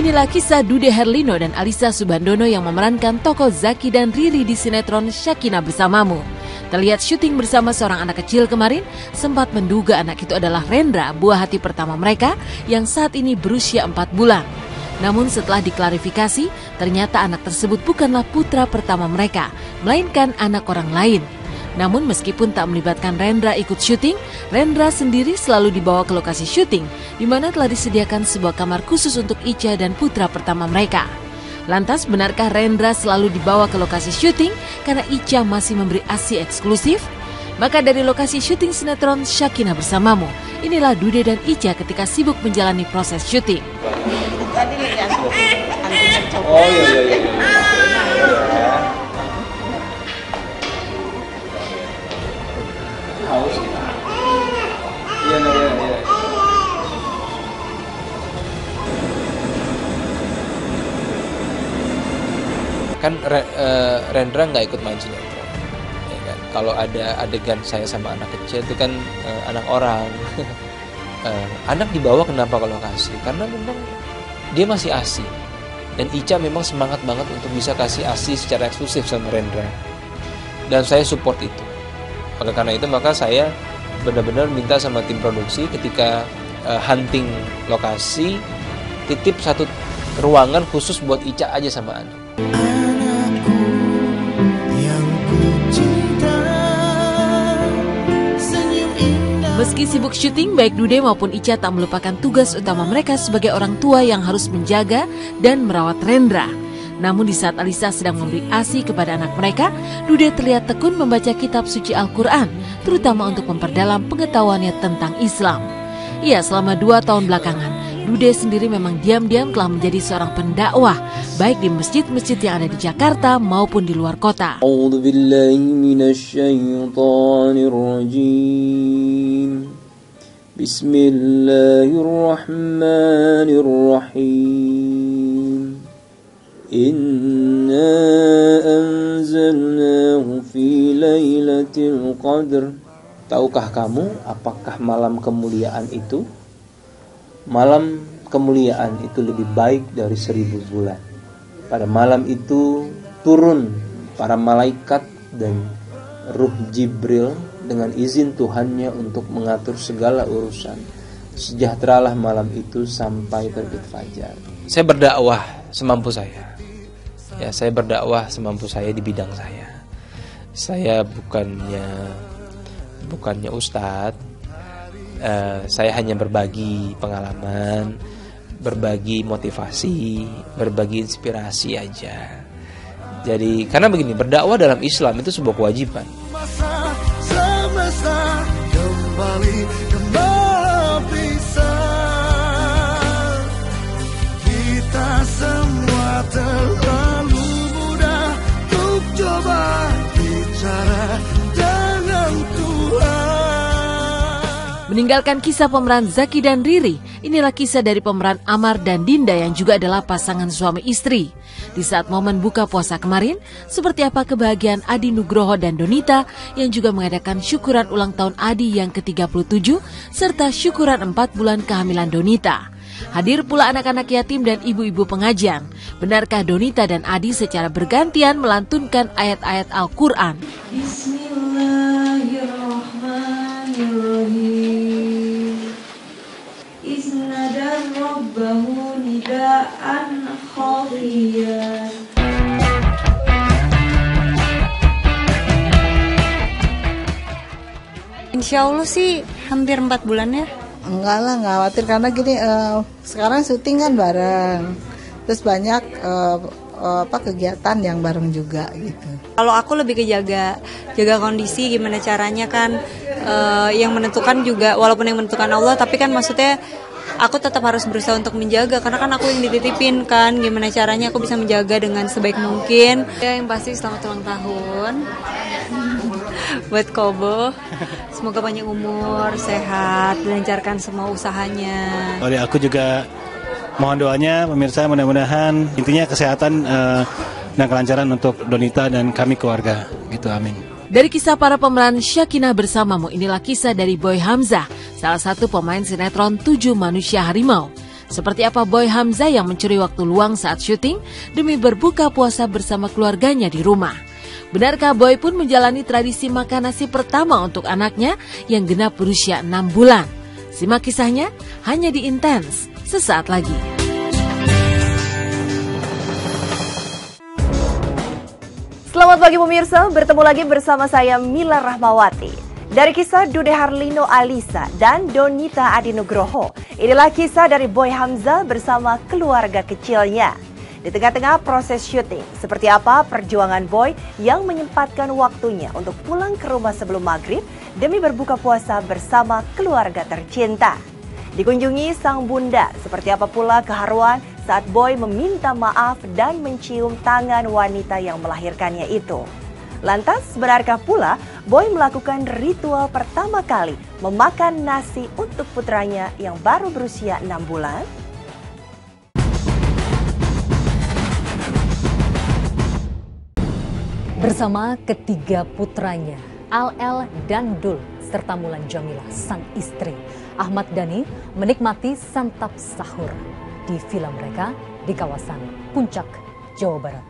Inilah kisah Dude Herlino dan Alisa Subandono yang memerankan tokoh Zaki dan Riri di sinetron Syakinah Bersamamu. Terlihat syuting bersama seorang anak kecil kemarin, sempat menduga anak itu adalah Rendra, buah hati pertama mereka yang saat ini berusia 4 bulan. Namun setelah diklarifikasi, ternyata anak tersebut bukanlah putra pertama mereka, melainkan anak orang lain. Namun meskipun tak melibatkan Rendra ikut syuting, Rendra sendiri selalu dibawa ke lokasi syuting, di mana telah disediakan sebuah kamar khusus untuk Ica dan putra pertama mereka. Lantas benarkah Rendra selalu dibawa ke lokasi syuting karena Ica masih memberi ASI eksklusif? Maka dari lokasi syuting sinetron Syakinah Bersamamu, inilah Dude dan Ica ketika sibuk menjalani proses syuting. Tadi lihat oh iya. Haus gitu. Iya. Kan Rendra nggak ikut main sinetron, ya kan? Kalau ada adegan saya sama anak kecil itu kan anak orang, anak dibawa kenapa ke lokasi? Karena memang dia masih ASI, dan Ica memang semangat banget untuk bisa kasih ASI secara eksklusif sama Rendra, dan saya support itu. Oleh karena itu maka saya benar-benar minta sama tim produksi ketika hunting lokasi, titip satu ruangan khusus buat Ica aja sama anak. Meski sibuk syuting, baik Dude maupun Ica tak melupakan tugas utama mereka sebagai orang tua yang harus menjaga dan merawat Rendra. Namun di saat Alisa sedang memberi ASI kepada anak mereka, Dude terlihat tekun membaca kitab suci Al-Quran, terutama untuk memperdalam pengetahuannya tentang Islam. Iya, selama 2 tahun belakangan, Dude sendiri memang diam-diam telah menjadi seorang pendakwah, baik di masjid-masjid yang ada di Jakarta maupun di luar kota. Bismillahirrahmanirrahim. Inna anzalnahu fi lailatul qadr. Tahukah kamu apakah malam kemuliaan itu? Malam kemuliaan itu lebih baik dari 1000 bulan. Pada malam itu turun para malaikat dan ruh Jibril dengan izin Tuhannya untuk mengatur segala urusan. Sejahteralah malam itu sampai terbit fajar. Saya berdakwah semampu saya. Ya, saya berdakwah semampu saya di bidang saya. Saya bukannya ustadz. Saya hanya berbagi pengalaman, berbagi motivasi, berbagi inspirasi aja. Jadi karena begini, berdakwah dalam Islam itu sebuah kewajiban. Kita semua terlalu mudah untuk coba bicara dengan Tuhan. Meninggalkan kisah pemeran Zaki dan Riri, inilah kisah dari pemeran Amar dan Dinda yang juga adalah pasangan suami istri. Di saat momen buka puasa kemarin, seperti apa kebahagiaan Adi Nugroho dan Donita yang juga mengadakan syukuran ulang tahun Adi yang ke-37 serta syukuran 4 bulan kehamilan Donita. Hadir pula anak-anak yatim dan ibu-ibu pengajian. Benarkah Donita dan Adi secara bergantian melantunkan ayat-ayat Al-Quran? Bismillahirrahmanirrahim. Isnadar rabbahu nida'an khafiyan. Insya Allah sih hampir 4 bulan ya. Enggak lah, nggak khawatir karena gini, sekarang syuting kan bareng, terus banyak kegiatan yang bareng juga gitu. Kalau aku lebih ke jaga kondisi, gimana caranya kan, yang menentukan juga, walaupun yang menentukan Allah, tapi kan maksudnya aku tetap harus berusaha untuk menjaga, karena kan aku yang dititipin kan, gimana caranya aku bisa menjaga dengan sebaik mungkin. Ya, yang pasti selamat ulang tahun buat Kobo, semoga panjang umur, sehat, dilancarkan semua usahanya. Oleh aku juga mohon doanya pemirsa, mudah-mudahan intinya kesehatan dan kelancaran untuk Donita dan kami keluarga gitu, amin. Dari kisah para pemeran Syakinah Bersamamu, inilah kisah dari Boy Hamzah, salah satu pemain sinetron 7 Manusia Harimau. Seperti apa Boy Hamzah yang mencuri waktu luang saat syuting demi berbuka puasa bersama keluarganya di rumah. Benarkah Boy pun menjalani tradisi makan nasi pertama untuk anaknya yang genap berusia 6 bulan? Simak kisahnya hanya di Intens sesaat lagi. Selamat pagi pemirsa, bertemu lagi bersama saya Mila Rahmawati. Dari kisah Dude Harlino Alisa dan Donita Adinugroho, inilah kisah dari Boy Hamzah bersama keluarga kecilnya. Di tengah-tengah proses syuting, seperti apa perjuangan Boy yang menyempatkan waktunya untuk pulang ke rumah sebelum maghrib demi berbuka puasa bersama keluarga tercinta. Dikunjungi sang bunda, seperti apa pula keharuan saat Boy meminta maaf dan mencium tangan wanita yang melahirkannya itu. Lantas, benarkah pula Boy melakukan ritual pertama kali memakan nasi untuk putranya yang baru berusia 6 bulan? Bersama ketiga putranya, Al-El dan Dul, serta Mulan Jamilah, sang istri, Ahmad Dhani menikmati santap sahur di villa mereka di kawasan Puncak, Jawa Barat.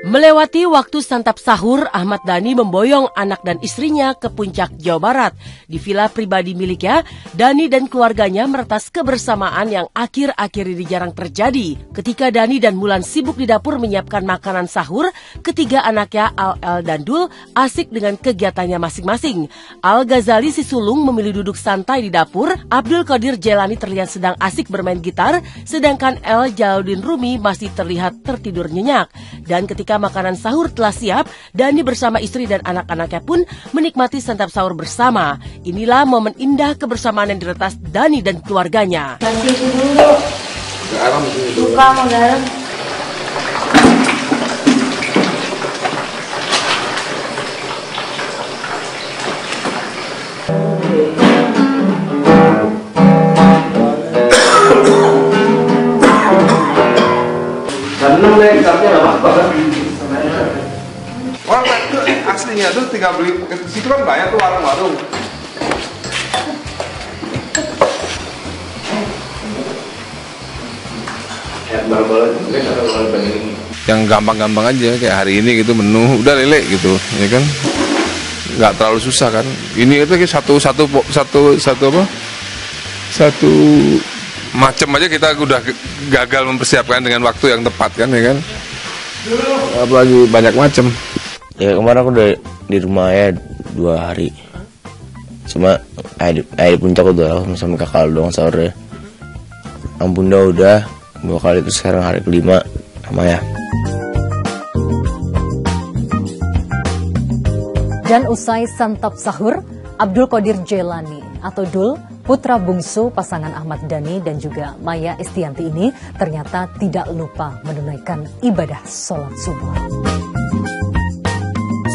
Melewati waktu santap sahur, Ahmad Dhani memboyong anak dan istrinya ke Puncak, Jawa Barat. Di villa pribadi miliknya, Dhani dan keluarganya meretas kebersamaan yang akhir-akhir ini jarang terjadi. Ketika Dhani dan Mulan sibuk di dapur menyiapkan makanan sahur, ketiga anaknya Al-El dan Dul asik dengan kegiatannya masing-masing. Al-Ghazali si sulung memilih duduk santai di dapur, Abdul Qadir Jailani terlihat sedang asik bermain gitar, sedangkan El Jalaluddin Rumi masih terlihat tertidur nyenyak. Dan ketika makanan sahur telah siap, Dhani bersama istri dan anak-anaknya pun menikmati santap sahur bersama. Inilah momen indah kebersamaan yang diretas Dhani dan keluarganya. Kasih itu dulu. Garam Buka sama garam. Orang itu aslinya tuh tinggal beli ke situ kan banyak tuh warung-warung. Yang gampang-gampang aja kayak hari ini gitu menu udah lele gitu, ya kan? Nggak terlalu susah kan? Ini itu satu macam aja kita udah gagal mempersiapkan dengan waktu yang tepat kan, ya kan? Apalagi banyak macam. Ya kemarin aku udah di rumah ya 2 hari. Cuma di Puncak udah sama kakak doang sahurnya. Ampun udah 2 kali itu, sekarang hari kelima sama ya. Dan usai santap sahur, Abdul Qadir Jailani atau Dul, putra bungsu pasangan Ahmad Dhani dan juga Maya Estianti ini ternyata tidak lupa menunaikan ibadah sholat subuh.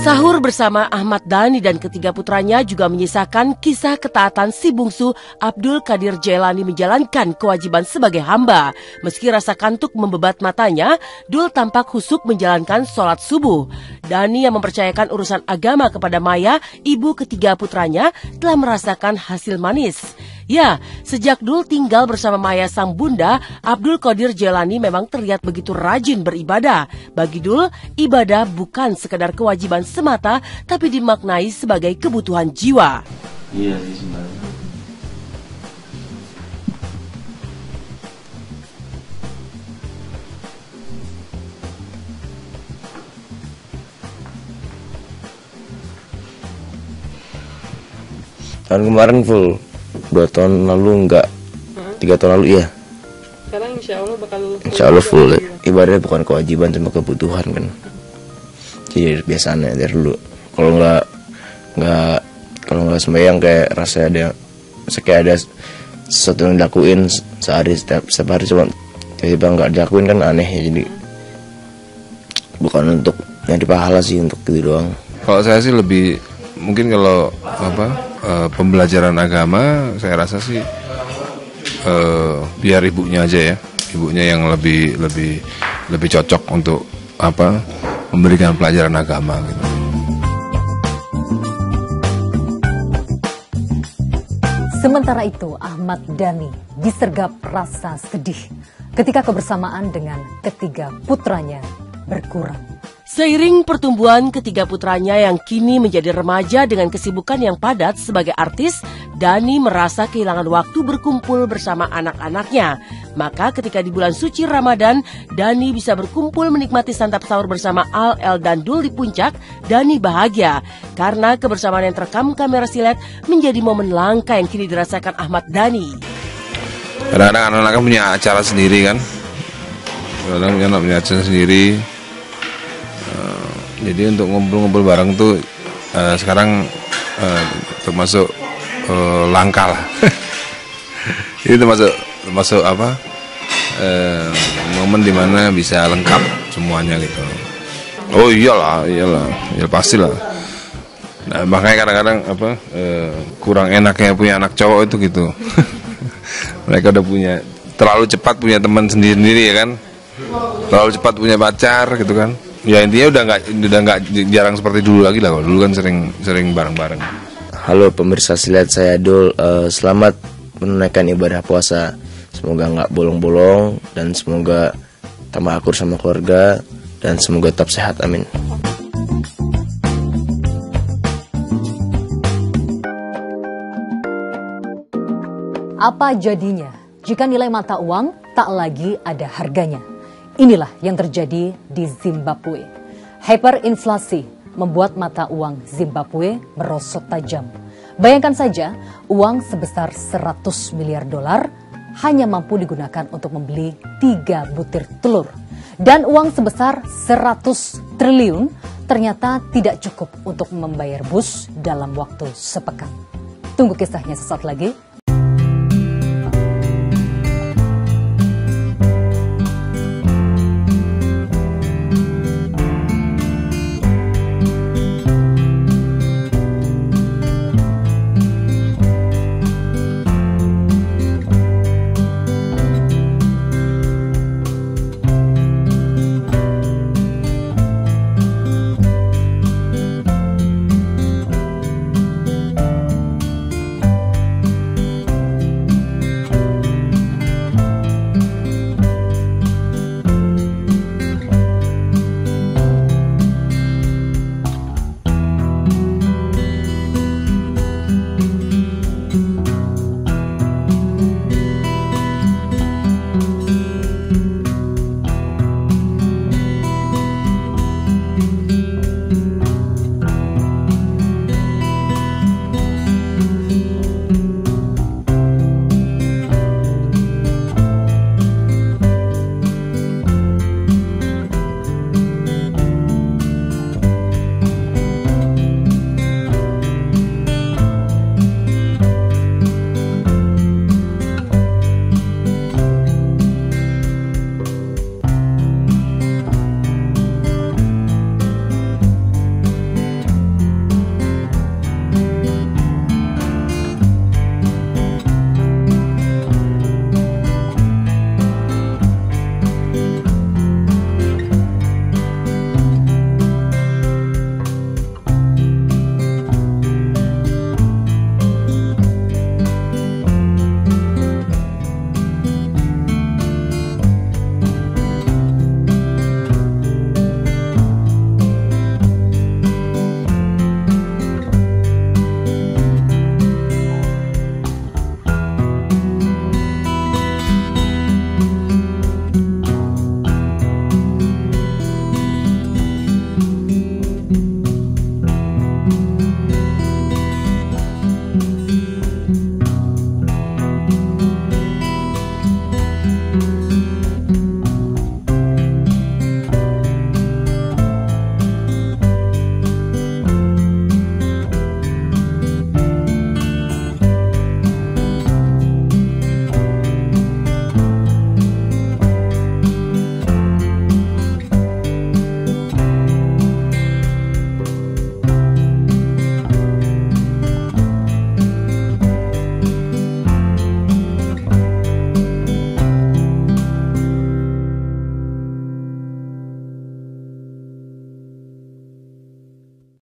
Sahur bersama Ahmad Dhani dan ketiga putranya juga menyisakan kisah ketaatan si bungsu Abdul Qadir Jailani menjalankan kewajiban sebagai hamba. Meski rasa kantuk membebat matanya, Dul tampak khusyuk menjalankan sholat subuh. Dhani yang mempercayakan urusan agama kepada Maya, ibu ketiga putranya, telah merasakan hasil manis. Ya, sejak Dul tinggal bersama Maya sang bunda, Abdul Qadir Jailani memang terlihat begitu rajin beribadah. Bagi Dul, ibadah bukan sekedar kewajiban semata, tapi dimaknai sebagai kebutuhan jiwa. Iya sih sebenarnya. Tahun kemarin full, 2 tahun lalu enggak, 3 tahun lalu iya. Sekarang insya Allah full. Ibadahnya bukan kewajiban, cuma kebutuhan kan. Jadi biasanya dari dulu. Kalau nggak sembahyang kayak rasanya ada sesuatu yang dilakuin sehari setiap hari, cuma tiba-tiba nggak dilakuin kan aneh ya. Jadi bukan untuk nyari pahala sih, untuk gitu doang. Kalau saya sih lebih mungkin kalau pembelajaran agama, saya rasa sih biar ibunya aja ya, ibunya yang lebih cocok untuk memberikan pelajaran agama gitu. Sementara itu, Ahmad Dhani disergap rasa sedih ketika kebersamaan dengan ketiga putranya berkurang. Seiring pertumbuhan ketiga putranya yang kini menjadi remaja dengan kesibukan yang padat sebagai artis, Dhani merasa kehilangan waktu berkumpul bersama anak-anaknya. Maka ketika di bulan suci Ramadan, Dhani bisa berkumpul menikmati santap sahur bersama Al dan Dul di puncak. Dhani bahagia karena kebersamaan yang terekam kamera silet menjadi momen langka yang kini dirasakan Ahmad Dhani. Kadang-kadang anak-anak punya acara sendiri kan, kadang-kadang punya acara sendiri. Jadi untuk ngumpul-ngumpul bareng tuh sekarang termasuk langka lah. Ini termasuk apa momen dimana bisa lengkap semuanya gitu. Oh iyalah, ya pastilah. Nah, makanya kadang-kadang kurang enaknya punya anak cowok itu gitu. Mereka udah punya terlalu cepat punya teman sendiri-sendiri ya kan, terlalu cepat punya pacar gitu kan. Ya intinya udah nggak jarang seperti dulu lagi lah. Dulu kan sering bareng-bareng. Halo pemirsa Silet, saya Dul. Selamat menunaikan ibadah puasa. Semoga nggak bolong-bolong dan semoga tambah akur sama keluarga dan semoga tetap sehat. Amin. Apa jadinya jika nilai mata uang tak lagi ada harganya? Inilah yang terjadi di Zimbabwe. Hyperinflasi membuat mata uang Zimbabwe merosot tajam. Bayangkan saja, uang sebesar 100 miliar dolar hanya mampu digunakan untuk membeli 3 butir telur. Dan uang sebesar 100 triliun ternyata tidak cukup untuk membayar bus dalam waktu sepekan. Tunggu kisahnya sesaat lagi.